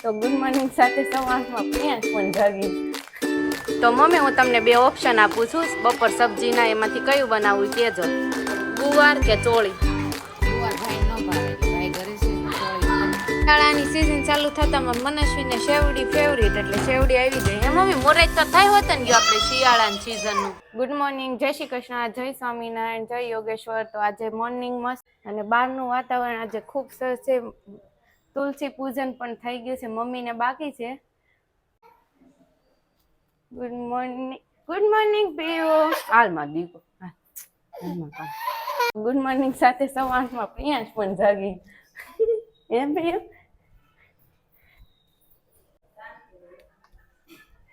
તો good morning સાથે સવારમાં પ્રિયાંશ પણ જાગી. તો મમ્મી હું તમને બે ઓપ્શન આપું છું બપોર સબ્જીના, એમાંથી કયું બનાવવું કહેજો, ગુવાર કે ચોળી? ગુવાર ભાઈ ન ભાવે, ભાઈ ઘરે છે ચોળી. શાળાની સિઝન ચાલુ થતામાં મનસ્વીને શેવડી ફેવરિટ, એટલે શેવડી આવી જાય. હે મમ્મી મોરેજ તો થાય હોત ને ગયો આપણે શિયાળાની સિઝનનું. ગુડ મોર્નિંગ, જય શ્રી કૃષ્ણ, જય સ્વામિનારાયણ, જય યોગેશ્વર. તો આજે મોર્નિંગ મસ્ત અને બહારનું વાતાવરણ આજે ખૂબ સરસ છે. તુલસી પૂજન પણ થઈ ગયું છે, મમ્મીને બાકી છે. ગુડ મોર્નિંગ પીઓ. હાલમાં દીકો ગુડ મોર્નિંગ સાથે સવારમાં પ્રિયાંશ પણ જાગી. એમ પીઓ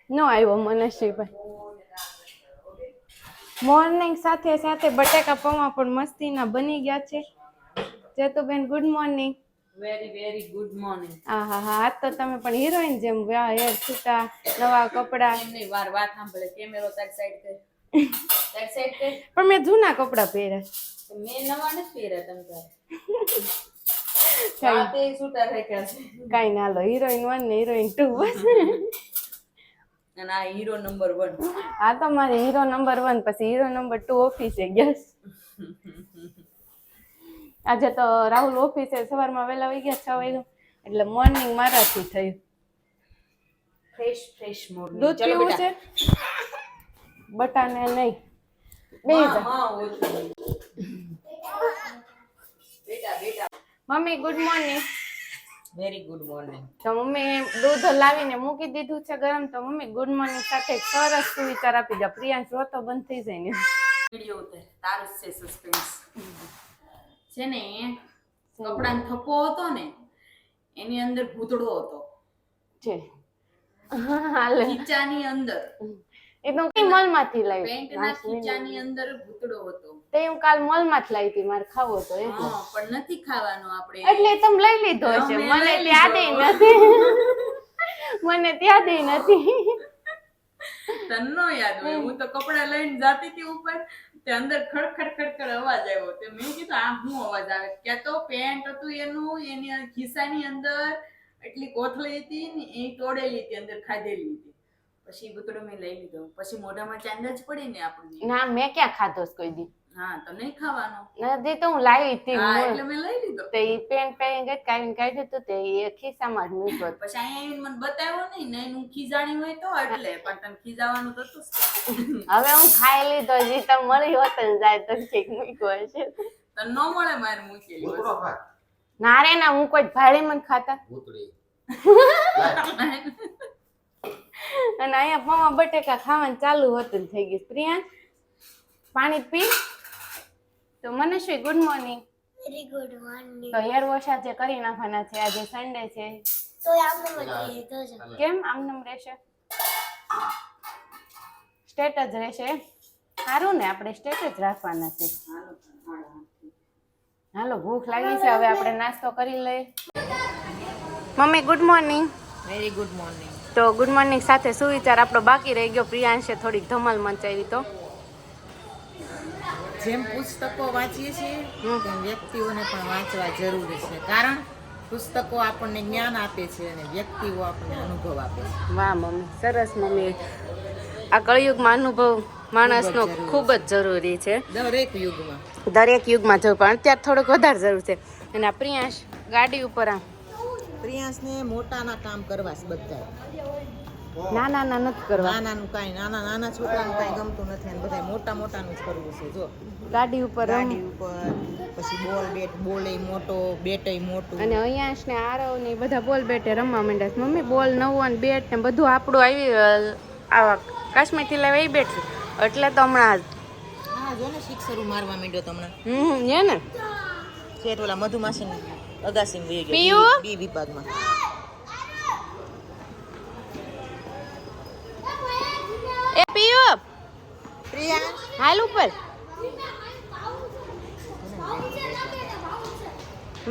નો આવ્યો મનસ્વીભાઈ. મોર્નિંગ સાથે સાથે બટેકા પૌવા પણ મસ્તીના બની ગયા છે. જેતુબેન good morning. Very good morning. હા, આજ તો તમે પણ હિરોઈન જેમ હેર છૂટા, નવા કપડા. એમની વાત સાંભળે, કેમેરો તારી સાઈડ કર. તારી સાઈડ કર. પણ મેં જૂના કપડા પહેર્યા. મેં નવા નથી પહેર્યા તમ તારે. વાતે છૂટા રાખ્યા છે. કાઈ ના, લો હિરોઈન 1 ને હિરોઈન 2 બસ. અને આ હીરો નંબર 1. આ તો મારે હીરો નંબર 1, પછી હીરો નંબર 2 ઓફિસે ગયા. આજે તો રાહુલ ઓફિસે સવારમાં વહેલા આવી ગયા 6 વાગે, એટલે મોર્નિંગ મારાથી થયું. Fresh morning. દૂધ પીવું છે? બટાને નહીં બે બેટા. Mummy good morning. Very good morning. તો મમ્મી દૂધ લાવીને મૂકી દીધું છે ગરમ. તો મમ્મી ગુડ મોર્નિંગ સાથે સરસ સુવિચાર આપી દો. પ્રિયાંશ રોતો બંધ થઈ જાય ને. વિડિયો ઉતાર, તારું છે સસ્પેન્સ છે ને. કપડાનો થપ્પો હતો ને, એની અંદર ભૂતડો હતો છે. હાલે ખીચાની અંદર. એકદમ કઈ મોલમાંથી લાવી? પેન્ટના ખીચાની અંદર ભૂતડો હતો. તે હું કાલ મોલમાંથી લાવી હતી, મારે ખાવો હતો એટલે. હા, પણ નથી ખાવાનો આપણે. એટલે તમે લઈ લીધો છે. મને યાદ નથી. મને યાદ નથી. તને નો યાદ હોય? હું તો કપડા લઈને જાતી હતી ઉપર, તે અંદર ખડખડ અવાજ આવ્યો. તે મેં કીધું આ શું અવાજ આવે? ક્યાં તો પેન્ટ હતું એનું, એની ખિસ્સાની અંદર એટલી કોથળી હતી ને એ તોડેલી હતી, અંદર ખાધેલી હતી. પછી ભૂતડો મેં લઈ લીધો. પછી મોઢામાં ચાંદા જ પડી ને આપણને. ના, મેં ક્યાં ખાધો કોઈ દી. હા, તો નહીં ખાવાનો. નથી તો હું લાવી હતી. હા, એટલે મેં લઈ લીધો. તો એ પેન્ટ પહેરીને ગઈ, કાઢીને કાઢ્યું હતું, તે એ ખિસ્સામાં જ મૂક્યો. પછી અહીંયા મને બતાવ્યો નહીં ને, એનું ખીજાણી હોય તો એટલે. પણ તને ખીજાવાનું તો હતું જ. હવે હું ખાઈ લીધો, જે તમે મળી હોત ને જાય તો ઠીક મૂક્યો હશે. તને ન મળે મારે મૂકેલી. ના રે ના, હું કોઈ ભાડે મને ખાતા. અને અહીંયા પૌવા બટેકા ખાવાનું ચાલુ હતું થઈ ગયું. પ્રિયાંશ પાણી પી. તો મનસ્વી good morning. Very good morning. તો હેર વોશ આજે કરી નાખવાના છે. આજે સન્ડે છે. તો આમને મળી તો છે. કેમ આમનામ રહેશે? સ્ટેટ જ રહેશે. સારું ને, આપણે સ્ટેટ જ રાખવાના છે. હાલો, ભૂખ લાગી છે, હવે આપણે નાસ્તો કરી લઈએ. Mummy good morning. Very good morning. તો ગુડ મોર્નિંગ સાથે સુવિચાર આપણો બાકી રહી ગયો. પ્રિયાંશે થોડીક ધમાલ મચાવી. તો જેમ પુસ્તકો વાંચીએ છીએ તેમ વ્યક્તિઓને પણ વાંચવા જરૂરી છે. કારણ પુસ્તકો આપણને જ્ઞાન આપે છે અને વ્યક્તિઓ આપણને અનુભવ આપે છે. વાહ મમ્મી, સરસ મમ્મી. આ કળિયુગમાં અનુભવ માણસનો ખૂબ જ જરૂરી છે. દરેક યુગમાં જરૂર, પણ અત્યારે થોડોક વધારે જરૂર છે. અને આ પ્રિયાંશ ગાડી ઉપર આમ પ્રિયાંશને મોટાના કામ કરવા છે બધા. નાના નથી કરવા. નાનાનું કાંઈ નાના છોકરાનું કાંઈ ગમતું નથી અને બધા મોટાનું જ કરવું છે. જો ગાડી ઉપર પછી બોલ મોટો, બેટ મોટું. અને અહીંયા ને આરવ ને બધા બોલ બેટે રમવા માંડ્યા છે. મમ્મી બોલ નવો ને બેટ ને બધું આપણું આવી આવા કાશ્મીરથી લાવી આવી બેઠું એટલે તો હમણાં હા જો ને શિક્ષરું મારવા માંડ્યો તો હમણાં. હે ને છે ઓલા મધુમાસી અગાસી વહી ગયો પીયું બી વિભાગમાં. એ પીયો પ્રિયા હાલ ઉપર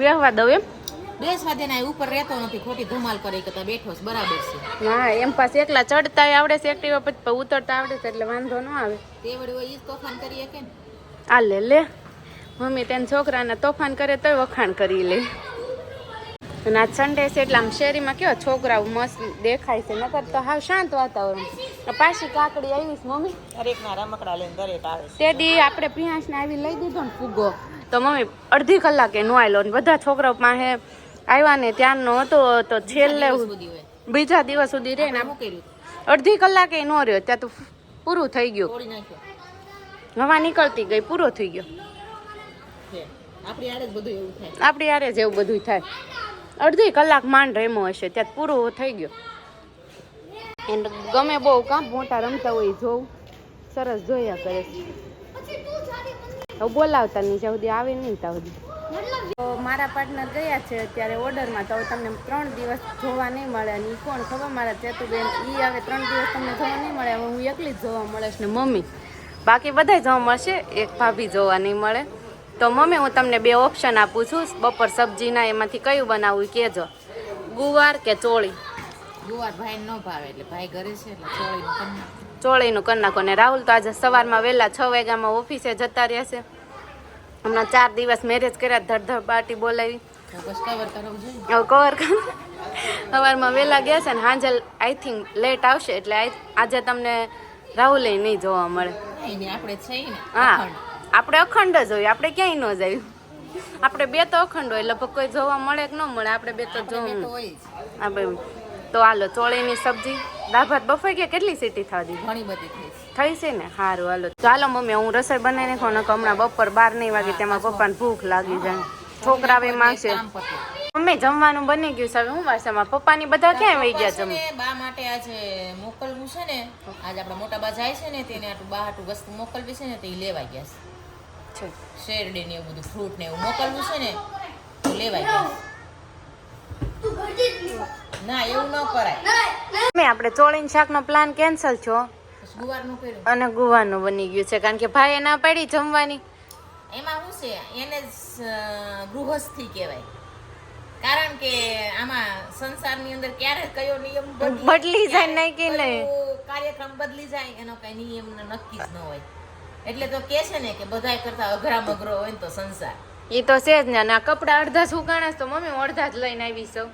વ્યવહાર દઉં એમ. બેસવા દે ના, ઉપર રહેતો નથી, ખોટી ધમાલ કરે કે બેઠો છે. બરાબર છે. ના, એમ પાસે એકલા ચડતા આવડે છે એક્ટિવા પછી ઉતરતા આવડે છે એટલે વાંધો ન આવે. તે વળી હોય ઈ તોફાન કરીએ કે આ લે મમ્મી તેને છોકરાને તોફાન કરે તોય વખાણ કરી લે. અને આજ સન્ડે છે એટલે આમ શેરીમાં કેવા છોકરાઓ મસ્ત દેખાય છે, નકર તો હાવ શાંત વાતાવરણ. પાછી કાકડી આવી છે મમ્મી, દરેકના રમકડા લઈને દરેક આવે છે. તે દી આપણે પ્રિયાંશને આવી લઈ દીધો ને ફુગ્ગો, તો મમ્મી અડધી કલાકે નો આવેલો ને બધા છોકરાઓ પાસે આવ્યા ને ત્યારનો હતો તો છેલ્લે બીજા દિવસ સુધી રહે ને અડધી કલાકે નો રહ્યો, ત્યાં તો પૂરું થઈ ગયું, તોડી નાખ્યો હવા નીકળતી ગઈ, પૂરો થઈ ગયો. છે. આપણી આડે જ બધું એવું થાય. આપણી યારે જ એવું બધું થાય. અડધી કલાક માંડ રેમો હશે ત્યાં પૂરું થઈ ગયો. એને ગમે બહુ કામ મોટા રમતા હોય જોવું સરસ જોયા કરે છે. હવે બોલાવતા નહીં જ્યાં સુધી આવે નહીં ત્યાં સુધી. તો મારા પાર્ટનર ગયા છે અત્યારે ઓર્ડરમાં, તો તમને 3 દિવસ જોવા નહીં મળે. અને એ કોણ ખબર મારા ચેતુબેન, એ હવે 3 દિવસ તમને જોવા નહીં મળે. હવે હું એકલી જ જોવા મળે ને મમ્મી, બાકી બધા જોવા મળશે, એક ભાભી જોવા નહીં મળે. તો મમ્મી હું તમને 2 ઓપ્શન આપું છું બપોર સબ્જીના, એમાંથી કયું બનાવવું કહેજો, ગુવાર કે ચોળી. ગુવાર ભાઈ ન ભાવે એટલે ભાઈ ઘરે છે એટલે ચોળીનું કરી નાખો. ચોળીનું કરી નાખો. ને રાહુલ તો આજે સવારમાં વહેલા 6 વાગ્યામાં ઓફિસે જતા રહેશે. હમણાં 4 દિવસ મેરેજ કર્યા, ધડધડ પાર્ટી બોલાવી, બસ કવર કરવું જોઈએ. હવે કવર કર. સવારમાં વહેલા ગયા છે ને સાંજે આઈ થિંક લેટ આવશે, એટલે આજે તમને રાહુલે નહીં જોવા મળે. એને આપણે છે ને હા, આપણે અખંડ જ હોય, આપણે ક્યાંય ન જઈએ. આપણે 2 તો અખંડ હોય, લગભગ કોઈ જોવા મળે કે ન મળે, આપણે 2 તો જોવા હોય જ. આપણે. તો હાલો ચોળીની સબ્જી, દાળ ભાત બફાઈ ગયા, કેટલી સીટી થતી ઘણી બધી થઈ થઈ છે ને? સારું હાલો. ચાલો મમ્મી હું રસોઈ બનાવી નાખો ને, હમણાં બપોર 12 વાગે તેમાં પપ્પાને ભૂખ લાગી જાય, છોકરા બી માંગશે. કામ પતે. મમ્મી જમવાનું બની ગયું છે, હવે હું વાસમાં પપ્પાની બધા ક્યાં વહી ગયા જમ? બા માટે આજે મોકલવું છે ને, આજે આપણા મોટા બા જાય છે ને તેને આટલું બા હાટું વસ્તુ મોકલવી છે ને, તો એ લેવા ગયા છે. શેરડી ને એવું બધું ફ્રૂટ ને એવું મોકલવું છે ને, તો લેવા ગયા. ના એવું ન કરાય. મમ્મી આપણે ચોળીની શાકનો પ્લાન કેન્સલ છો ગુવારનું કર્યું અને ગુવાનું બની ગયું છે, કારણ કે ભાઈએ ના પાડી જમવાની. એમાં શું છે, એને જ ગૃહસ્થી કહેવાય, કારણ કે આમાં સંસારની અંદર ક્યારે કયો નિયમ બદલી જાય નહીં કે નહીં, કાર્યક્રમ બદલી જાય એનો કઈ નિયમ નક્કી જ ન હોય. એટલે તો કે છે ને કે બધાય કરતા અઘરા મગરો હોય ને તો સંસાર. એ તો છે જ ને. અને આ કપડા અડધા સુકાણા તો મમ્મી અડધા જ લઈને આવી છું,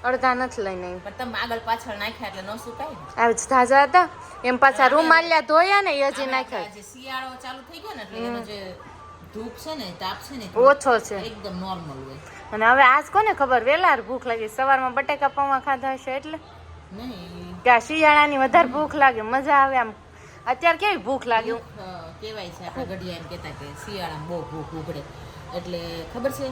અડધા નથી લઈને આવી. પણ તમે આગળ પાછળ નાખ્યા એટલે ન સુકાય ને. આવ જ તાજા હતા એમ, પાછા રૂમાલિયા ધોયા ને એ હજી નાખ્યા. જે શિયાળો ચાલુ થઈ ગયો ને એટલે એનો જે ધૂપ છે ને, તાપ છે ને, ઓછો છે એકદમ નોર્મલ હોય. અને હવે આજ કોને ખબર વેલા ભૂખ લાગી, સવારમાં બટેકા પૌવા ખાધા હશે એટલે નહીં કે આ શિયાળાની વધારે ભૂખ લાગે, મજા આવે આમ. અત્યારે કેવી ભૂખ લાગે કહેવાય છે, આપણા ઘડિયા એમ કહેતા કે શિયાળામાં બહુ ભૂખ ઉઘડે, એટલે ખબર છે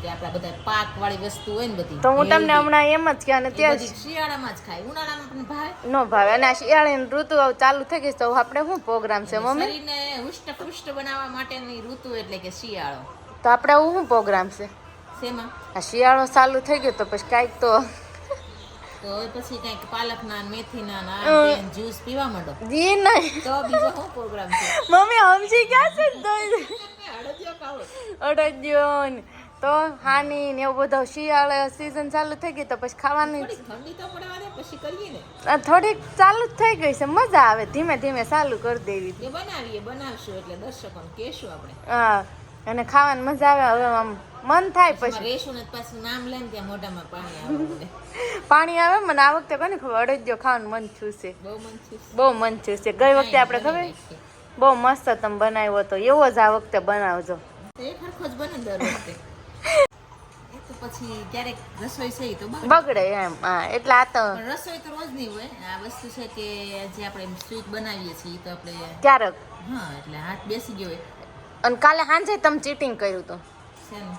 કે આપણા બધા પાક વાળી વસ્તુ હોય ને બધી, તો હું તમને હમણાં એમ જ કે અને ત્યાં શિયાળામાં જ ખાય, ઉનાળામાં પણ ભાવે ન ભાવે. અને આ શિયાળાની ઋતુ ચાલુ થઈ ગઈ તો આપણે શું પ્રોગ્રામ છે મમ્મી? શરીરને હુષ્ટ બનાવવા માટેની ઋતુ એટલે કે શિયાળો. તો આપણે આવું શું પ્રોગ્રામ છે? શેમાં? આ શિયાળો ચાલુ થઈ ગયો તો પછી કાંઈક તો હવે પછી કંઈક પાલકના મેથીના ના જ્યુસ પીવા માંડો. જી નહીં તો બીજો શું પ્રોગ્રામ છે? મમ્મી સમજી ગયા છે તો અડદિયો ખાવો. અડદિયો ને તો હાની ને એવું બધું શિયાળા સીઝન ચાલુ થઈ ગઈ તો પછી ખાવાની ઠંડી તો પડવા દે પછી કરીએ ને. થોડીક ચાલુ જ થઈ ગઈ છે, મજા આવે, ધીમે ધીમે ચાલુ કરી દેવી. એ બનાવશું એટલે દર્શકોને કહેશું આપણે. હા, અને ખાવાની મજા આવે. હવે આમ મન થાય પછી રેશું ને પાછું નામ લઈને ત્યાં મોઢામાં પાણી આવે. પાણી આવે. મને આ વખતે કોને ખબર અડદિયો ખાવાનું મન થયું છે, બહુ મન છે, બહુ મન થયું છે. ગઈ વખતે આપણે ખબર બહુ મસ્ત તમે બનાવ્યો હતો, એવો જ આ વખતે બનાવજો. એક હરખો જ બને દર વખતે. તો પછી ક્યારેક રસોઈ છે તો બગડે એમ. હા, એટલે આ તો રસોઈ તો રોજ નહીં હોય. આ વસ્તુ છે કે જે આપણે સ્વીટ બનાવીએ છીએ તો આપણે ક્યારેક. હા, એટલે હાથ બેસી ગયો હોય. અને કાલે સાંજે તમે ચીટિંગ કર્યું હતું છે ને,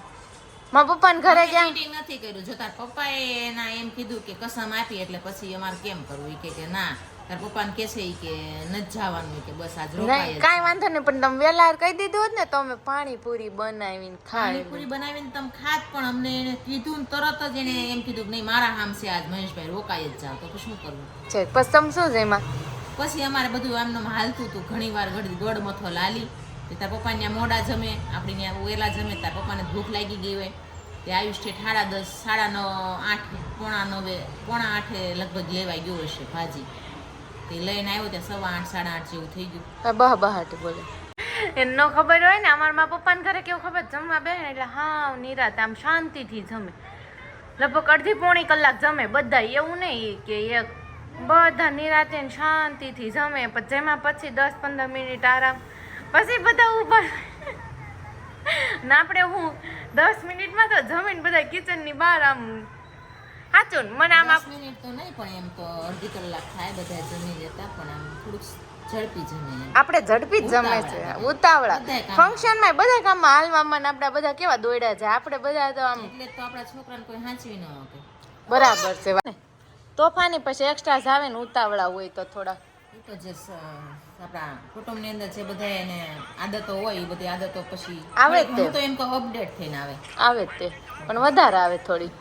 મારા પપ્પાને ઘરે ગયા. ચીટિંગ નથી કર્યું. જો તાર પપ્પાએ એના એમ કીધું કે કસમ આપી એટલે પછી અમારે કેમ કરવું? ઈ કે ના, તાર પપ્પાને કહે છે કે નથી જવાનું, કે બસ આજ રોકાય. નહીં કાંઈ વાંધો નહીં, પણ તમે વેલા કહી દીધું હોત ને તો અમે પાણીપુરી બનાવીને ખાઈ. પાણીપુરી બનાવીને તમે ખાત, પણ અમને એને કીધું ને તરત જ એને એમ કીધું કે નહીં મારા હામ છે આજ મહેશભાઈ, રોકાય જ જાવ. તો પછી શું કરવું? છે પછી તમે શું છે એમાં? પછી અમારે બધું આમનું હાલતું હતું. ઘણી વાર ગળ મથો લાલી, તાર પપ્પાને ત્યાં મોડા જમે, આપણે ત્યાં વેલા જમે. તાર પપ્પાને ભૂખ લાગી ગઈ હોય તે આયુષ ઠેઠ 10:30, 9:30, 8, પોણા 8 લગભગ લેવાઈ ગયો હશે ભાજી. તે લઈને આવ્યો ત્યાં 8:30, 8:30 જેવું થઈ ગયું. બહાટી બોલે એને ન ખબર હોય ને. અમારા મા પપ્પાને ઘરે કેવું ખબર, જમવા બે એટલે હા નિરાત આમ શાંતિથી જમે. લગભગ અડધી પોણી કલાક જમે બધા, એવું નહીં કે એક, બધા નિરાતે ને શાંતિથી જમે, પણ જેમાં પછી 10-15 મિનિટ આરામ, પછી બધા ઊભા ને આપણે હું 10 મિનિટમાં તો જમીને બધા કિચનની બહાર આમ સાચું ને મને આમ 10 મિનિટ તો નહીં પણ એમ તો અડધી કલાક થાય બધા જમી લેતા, પણ આમ થોડુંક ઝડપી જમે એમ. આપણે ઝડપી જ જમે છે, ઉતાવળા ફંક્શનમાં બધા કામમાં હાલવામાં ને આપણા બધા કેવા દોડ્યા છે, આપણે બધા તો આમ એટલે તો આપણા છોકરાને કોઈ હાંચવી ન શકે. બરાબર છે. તોફાની પછી એક્સ્ટ્રા જ આવે ને ઉતાવળા હોય તો થોડા. એ તો જે આપણા કુટુંબની અંદર જે બધા એને આદતો હોય એ બધી આદતો પછી આવે જ તે. હું તો એમ કહું અપડેટ થઈને આવે આવે જ તે, પણ વધારે આવે થોડી.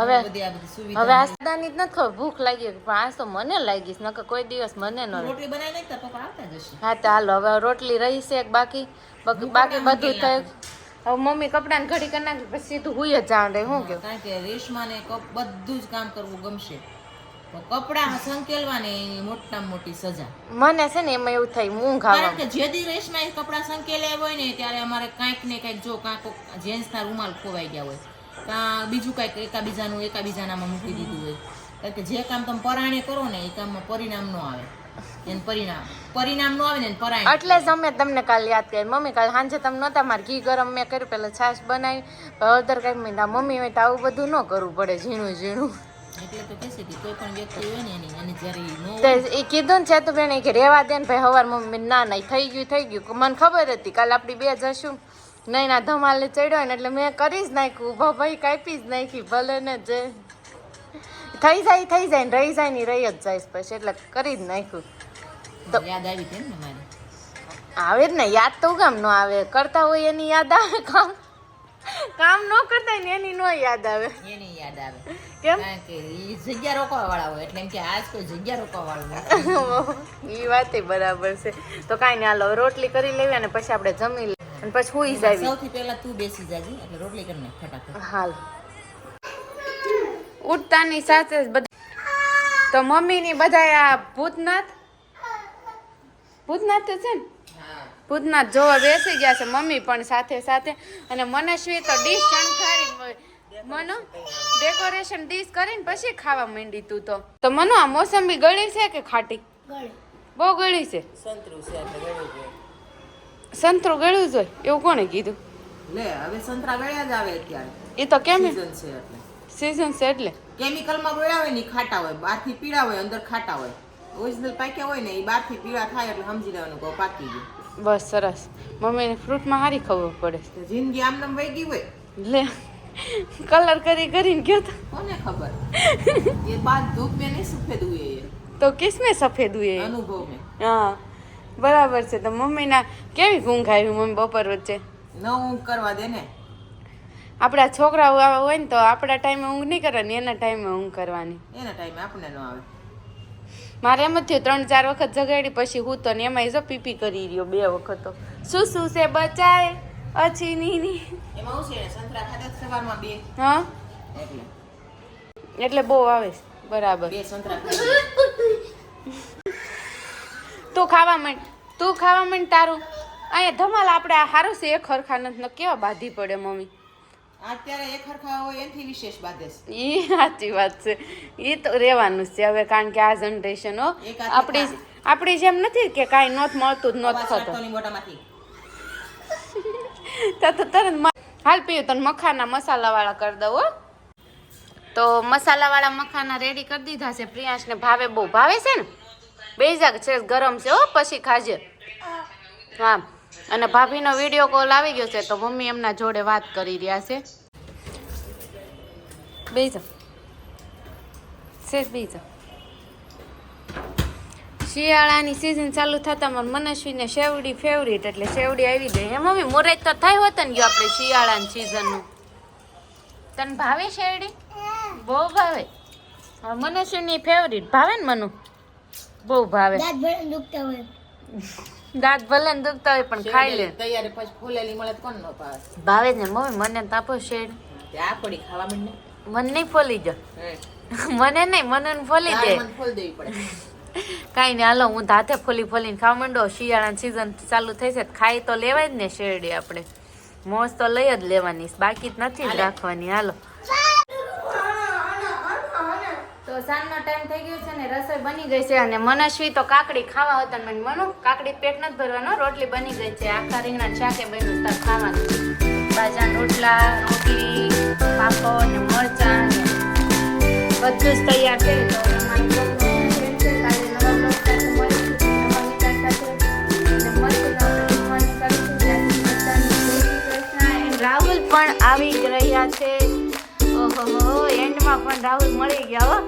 હવે બધી આ બધી સુવિધા. હવે આસ્તાની જ નથી ખબર ભૂખ લાગી, પણ આજ તો મને લાગી છે, નકર કોઈ દિવસ મને ન લાગે. રોટલી બનાવી નાખતા પપ્પા આવતા જ હશે. હા તો હાલો હવે રોટલી રહી છે એક બાકી બાકી બધું થાય. હવે મમ્મી કપડાને ઘડી કરી નાખી પછી સીધું હુઈ જ જવાનું રહે. શું કેવું? કારણ કે રેશમાને બધું જ કામ કરવું ગમશે, તો કપડાં સંકેલવાને એની મોટામાં મોટી સજા. મને છે ને એમાં એવું થાય ઊંઘ આવે. કારણ કે જે દી રેશમા એ કપડાં સંકેલ્યા હોય ને ત્યારે અમારે કાંઈક ને કાંઈક જો કાંક જેન્ટ્સના રૂમાલ ખોવાઈ ગયા હોય, કાં બીજું કાંઈક એકાબીજાનામાં મૂકી દીધું હોય. કારણ કે જે કામ તમે પરાણે કરો ને એ કામમાં પરિણામ ન આવે, એને પરિણામ ન આવે ને પરાણે. એટલે જ અમે તમને કાલ યાદ કરી. મમ્મી કાલ સાંજે તમે નહોતા, મારે ઘી ગરમ મેં કર્યું, પેલા છાશ બનાવી, હળદર કાંઈક મહિના મમ્મી હોય તો આવું બધું ન કરવું પડે, ઝીણું ઝીણું. એટલે તો કહેશે કે કોઈ પણ વ્યક્તિ હોય ને એને જ્યારે એ કીધું ને છે તો બેન કે રેવા દે ને ભાઈ. હવાર મમ્મી ના ના થઈ ગયું. મને ખબર હતી કાલે આપણી બે જશું નહીં ના ધમાલ ચડ્યો ને એટલે મેં કરી જ નાખ્યું, ઉભા ભાઈ કાપી જ નાખી, ભલે ને જે થઈ જાય ને રહી જાય ને રહી જ જાય પછી, એટલે કરી જ નાખ્યું. યાદ આવી હતી ને મારે. આવે જ ને યાદ તો કેમ ન આવે, કરતા હોય એની યાદ આવે, કામ ન કરતા હોય ને એની ન યાદ આવે. એની યાદ આવે કેમ? કારણ કે એ જગ્યા રોકવા વાળા હોય, એટલે એમ કે આજ કોઈ જગ્યા રોકવા વાળું નથી. એ વાત બરાબર છે. તો કાંઈ નહીં, હાલો રોટલી કરી લેવી અને પછી આપણે જમી લઈએ અને પછી સુઈ જાવી. સૌથી પહેલા તું બેસી જાજી એટલે રોટલી કરી નાખ ફટાફટ. હાલ ઉઠતાની સાથે જ બધા તો મમ્મીની બધા આ ભૂતનાથ તો છે ને, ભૂતનાથ જોવા બેસી ગયા છે, મમ્મી પણ સાથે સાથે. અને મનસ્વી તો ડીશ શણગારી મનો ડેકોરેશન ડીશ કરીને પછી ખાવા માંડી. તું તો મનો આ મોસંબી ગળી છે કે ખાટી? બહુ ગળી છે. સંતરું છે એટલે ગળ્યું છે. સંતરું ગળ્યું જોઈએ એવું કોણે કીધું? લે હવે સંતરા ગળ્યા જ આવે અત્યારે. એ તો કેમ સીઝન છે એટલે. સીઝન છે એટલે કેમિકલમાં ગળ્યા હોય ને ઈ ખાટા હોય, બહારથી પીળા હોય અંદર ખાટા હોય. ઓરિજિનલ પાક્યા હોય ને એ બહારથી પીળા થાય એટલે સમજી લેવાનું કે પાકી ગયું. બસ સરસ. મમ્મીને ફ્રૂટમાં સારી ખબર પડે. તો જિંદગી આમ નામ વહી ગઈ હોય, લે કલર કરીને ગયો તો કોને ખબર. એ બાદ ધૂપ में नहीं सफेद हुए ये તો કિસમે સફેદ હુએ? अनुभव में. હા બરાબર છે. તો મમ્મીના કેવી ઊંઘ આવી મમ્મી બપોર વચ્ચે? ન ઊંઘ કરવા દે ને. આપણા છોકરાઓ હોય ને તો આપણા ટાઈમે ઊંઘ નહીં કરવાની, એના ટાઈમે ઊંઘ કરવાની. એના ટાઈમે આપણે ન આવે. મારે એમ જ થયું 3-4 વખત જગાડી પછી હું તો ને એમાં જો પીપી કરી રહ્યો 2 વખત. તો શું છે બચાય અછી ની એમાં શું છે સંતરા ખાતા સવારમાં 2 હા એટલે એટલે બહુ આવે છે. બરાબર. 2 સંતરા ખાતા. તું ખાવા માંડ તારું. અહીંયા ધમાલ આપણે આ સારું છે, એક હરખા નથી કેવા બાધી પડે મમ્મી. અત્યારે એક હરખા હોય એનાથી વિશેષ બાધે છે. એ સાચી વાત છે. એ તો રહેવાનું જ છે હવે, કારણ કે આ જનરેશન આપણી જેમ નથી કે કાંઈ નોત મળતું જ નોત થતું. મોટામાંથી તો તરત હાલ પીયું તને મખાના મસાલાવાળા કરી દઉં હો. તો મસાલાવાળા મખાના રેડી કરી દીધા છે. પ્રિયાંશને ભાવે બહુ ભાવે છે ને, બે જાગ છે ગરમ છે હો, પછી ખાજે. હા અને ભાભીનો વિડીયો કોલ આવી ગયો છે તો મમ્મી એમના જોડે વાત કરી રહ્યા છે. બેજા શિયાળાની સિઝન ચાલુ થતા મારા મનસ્વીને શેવડી ફેવરિટ એટલે શેવડી આવી ગઈ. હે મમ્મી મોરેજ તો થાય હોત ને ગયો આપણે શિયાળાની સિઝનનું. તને ભાવે શેવડી? બહુ ભાવે. મનસ્વીની ફેવરિટ ભાવે ને મનુ? બહુ ભાવે. દાંત ભલે ને દુખતા હોય પણ ખાઈ લે. તૈયારી પછી ફૂલેલી મળે તો કોણ ન ભાવે? ભાવે ને મમ્મી. મને તાપો શેડ આ પડી ખાવા માંડને. મને નહીં ફોલી જો. મને નહીં, મને ફોલી દે. મને ફોલ દેવી પડે. કાંઈ નહીં હાલો હું દાંતે ફોલીને ખાવા માંડો. શિયાળાની સિઝન ચાલુ થઈ છે ખાઈ તો લેવાય જ ને શેરડી. આપણે મોજ તો લઈ જ લેવાની, બાકી જ નથી જ રાખવાની. હાલો સાંજનો ટાઈમ થઈ ગયો છે ને રસોઈ બની ગઈ છે અને મનસ્વી તો કાકડી ખાવા હતા ને મનુ કાકડી પેટ નથી ભરવાનો રોટલી બની ગઈ છે આખા રીંગણા શાકે બન્યું તાર ખાવાનું બાજરાના રોટલા રોટલી પાપડ ને મરચાં ને બધું જ તૈયાર છે તો અમારી બ્લોગનો end છે. કાલે નવા બ્લોગ સાથે મળીશું નવા વિચાર સાથે અને મળીશું આપણે જમવાની કરીશું. જય શ્રી કૃષ્ણ, જય શ્રી કૃષ્ણ. And રાહુલ પણ આવી જ રહ્યા છે. ઓહો એન્ડમાં પણ રાહુલ મળી ગયા હો.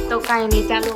તો કાંઈ નહીં ચાલો